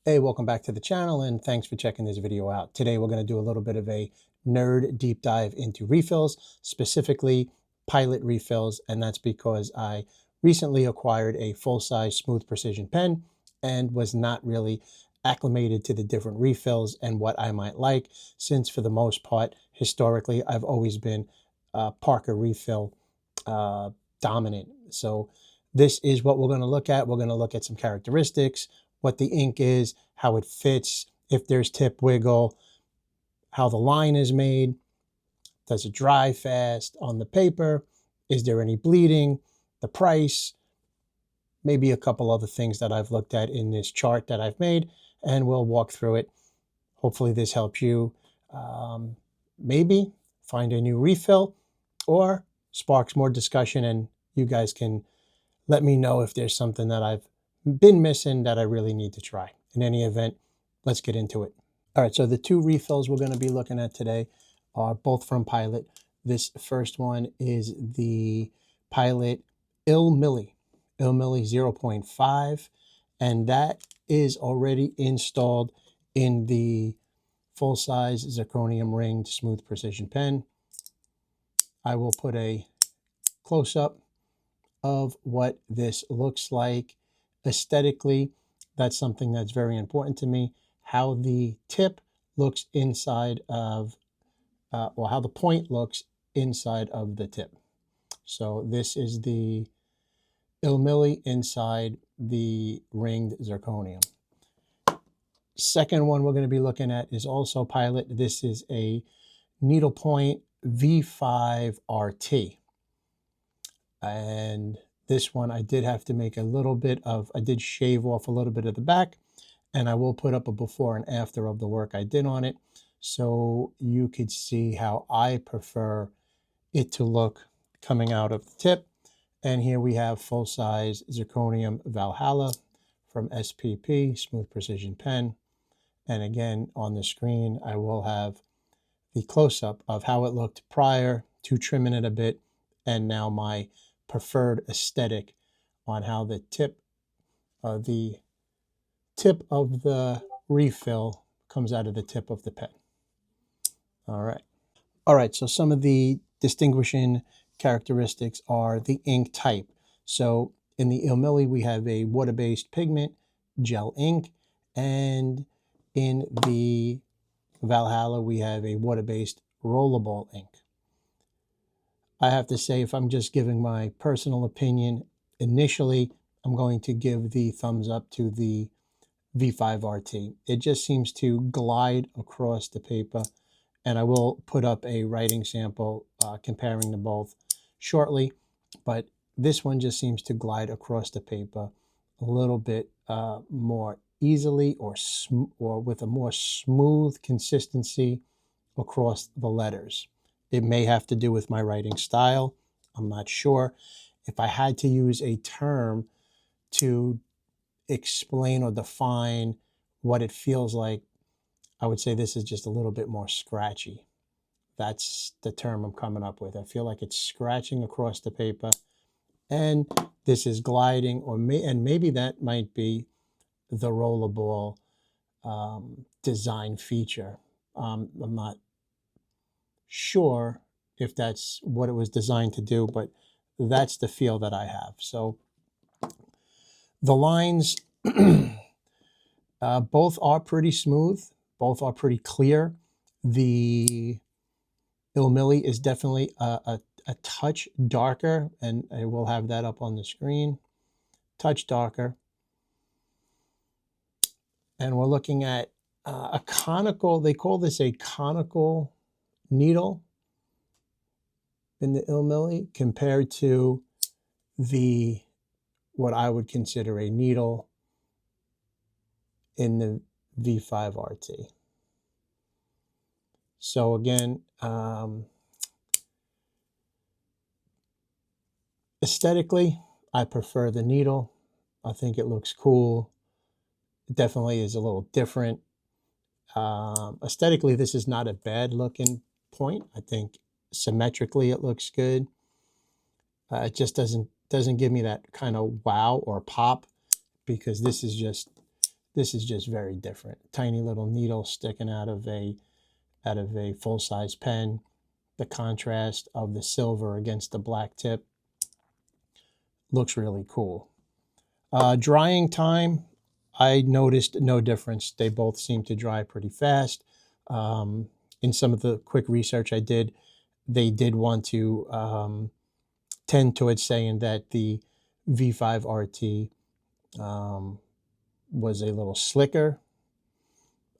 Hey, welcome back to the channel and thanks for checking this video out. Today we're going to do a little bit of a nerd deep dive into refills, specifically Pilot refills, and that's because I recently acquired a full-size smooth precision pen and was not really acclimated to the different refills and what I might like, since for the most part, historically, I've always been Parker refill dominant. So this is what we're going to look at. We're going to look at some characteristics, what the ink is, how it fits, if there's tip wiggle, how the line is made, does it dry fast on the paper, is there any bleeding, the price, maybe a couple other things that I've looked at in this chart that I've made, and we'll walk through it. Hopefully this helps you maybe find a new refill or sparks more discussion, and you guys can let me know if there's something that I've been missing that I really need to try. In any event, let's get into it. All right, so the two refills we're going to be looking at today are both from Pilot. This first one is the Pilot ILMILY 0.5, and that is already installed in the full-size zirconium ringed smooth precision pen. I will put a close-up of what this looks like aesthetically. That's something that's very important to me, how the tip looks inside of or how the point looks inside of the tip. So this is the ILMILY inside the ringed zirconium. Second one we're going to be looking at is also Pilot. This is a needlepoint V5 RT. And this one I did have to make a little bit of, I did shave off a little bit of the back, and I will put up a before and after of the work I did on it, so you could see how I prefer it to look coming out of the tip. And here we have full-size zirconium Valhalla from SPP, Smooth Precision Pen. And again, on the screen, I will have the close-up of how it looked prior to trimming it a bit, and now my preferred aesthetic on how the tip of the refill comes out of the tip of the pen. All right, so some of the distinguishing characteristics are the ink type. So in the ILMILY, we have a water-based pigment gel ink, and in the Valhalla, we have a water-based Rollerball ink. I have to say, if I'm just giving my personal opinion, initially, I'm going to give the thumbs up to the V5 RT. It just seems to glide across the paper, and I will put up a writing sample comparing them both shortly, but this one just seems to glide across the paper a little bit more easily, or with a more smooth consistency across the letters. It may have to do with my writing style. I'm not sure. If I had to use a term to explain or define what it feels like, I would say this is just a little bit more scratchy. That's the term I'm coming up with. I feel like it's scratching across the paper, and this is gliding, and maybe that might be the Rollerball design feature. I'm not sure if that's what it was designed to do, but that's the feel that I have. So the lines, both are pretty smooth, both are pretty clear. The ILMILY is definitely a touch darker, and I will have that up on the screen, touch darker. And we're looking at a conical, they call this a conical needle in the ILMILY compared to the what I would consider a needle in the V5 RT. So again, aesthetically, I prefer the needle. I think it looks cool. It definitely is a little different. Aesthetically, this is not a bad looking point. I think symmetrically it looks good. It just doesn't give me that kind of wow or pop, because this This is just very different. Tiny little needle sticking out of a full-size pen. The contrast of the silver against the black tip looks really cool. Drying time, I noticed no difference. They both seem to dry pretty fast. In some of the quick research I did, they did want to tend towards saying that the V5 RT was a little slicker.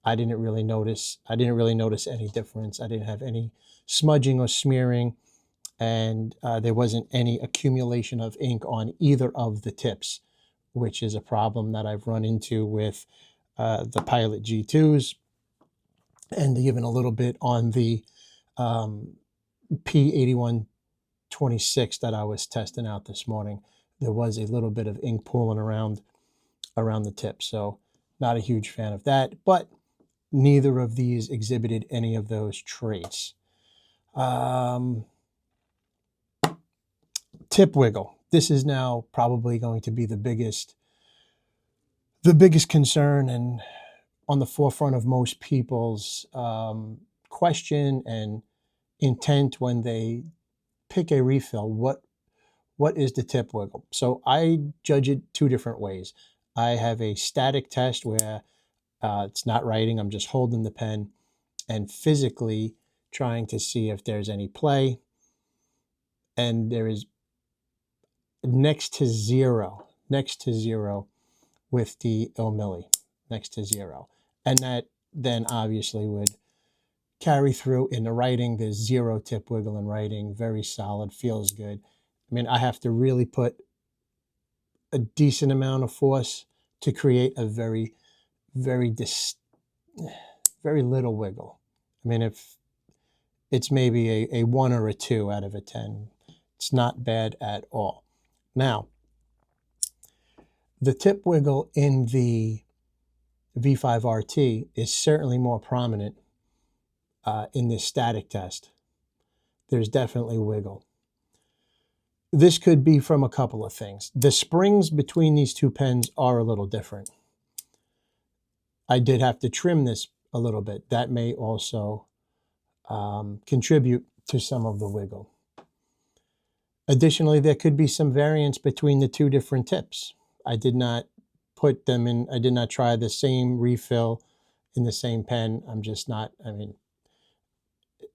I didn't really notice any difference. I didn't have any smudging or smearing, and there wasn't any accumulation of ink on either of the tips, which is a problem that I've run into with the Pilot G2s, and even a little bit on the P8126 that I was testing out this morning. There was a little bit of ink pooling around the tip, so not a huge fan of that, but neither of these exhibited any of those traits. Tip wiggle. This is now probably going to be the biggest concern and on the forefront of most people's question and intent when they pick a refill. What is the tip wiggle? So I judge it two different ways. I have a static test where it's not writing. I'm just holding the pen and physically trying to see if there's any play. And there is next to zero with the ILMILY, next to zero. And that then obviously would carry through in the writing. There's zero tip wiggle in writing, very solid, feels good. I mean, I have to really put a decent amount of force to create a very little wiggle. I mean, if it's maybe a 1 or a 2 out of a 10, it's not bad at all. Now, the tip wiggle in the V5 RT is certainly more prominent in this static test. There's definitely wiggle. This could be from a couple of things. The springs between these two pens are a little different. I did have to trim this a little bit. That may also contribute to some of the wiggle. Additionally, there could be some variance between the two different tips. I did not put them in, I did not try the same refill in the same pen. I'm just not, I mean,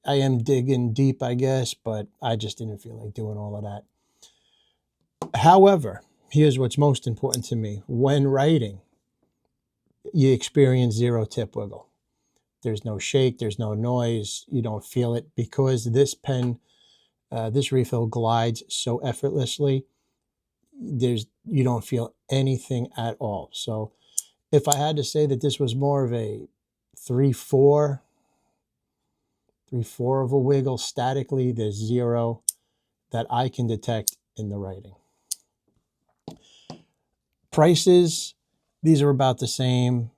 I am digging deep, I guess, but I just didn't feel like doing all of that. However, here's what's most important to me. When writing, you experience zero tip wiggle. There's no shake, there's no noise, you don't feel it because this pen, this refill glides so effortlessly. You don't feel anything at all. So if I had to say that this was more of a 3-4 of a wiggle statically, there's zero that I can detect in the writing. Prices, these are about the same,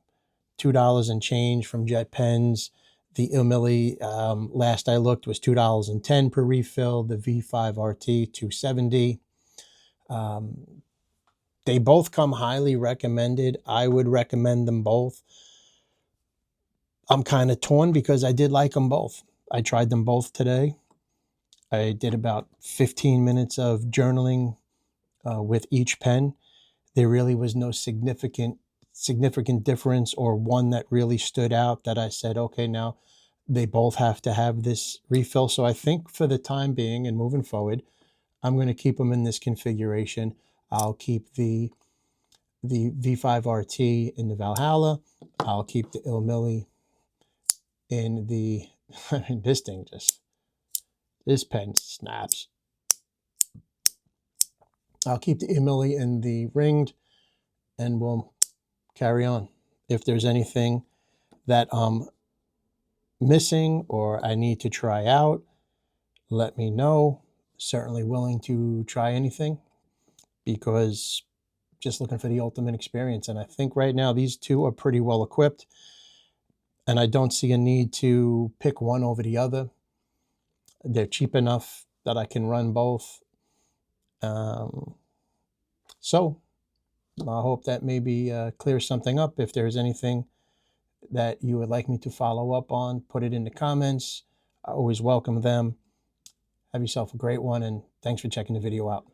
$2 and change from JetPens. The ILMILY, last I looked, was $2.10 per refill. The V5 RT, $2.70. They both come highly recommended. I would recommend them both. I'm kind of torn because I did like them both. I tried them both today. I did about 15 minutes of journaling with each pen. There really was no significant difference or one that really stood out that I said, okay, now they both have to have this refill. So I think for the time being and moving forward, I'm going to keep them in this configuration. I'll keep the V5 RT in the Valhalla. I'll keep the ILMILY in the, I mean, this pen snaps. I'll keep the ILMILY in the ringed and we'll carry on. If there's anything that I'm missing or I need to try out, let me know. Certainly willing to try anything because just looking for the ultimate experience. And I think right now these two are pretty well equipped and I don't see a need to pick one over the other. They're cheap enough that I can run both. So I hope that maybe clears something up. If there's anything that you would like me to follow up on, put it in the comments. I always welcome them. Have yourself a great one, and thanks for checking the video out.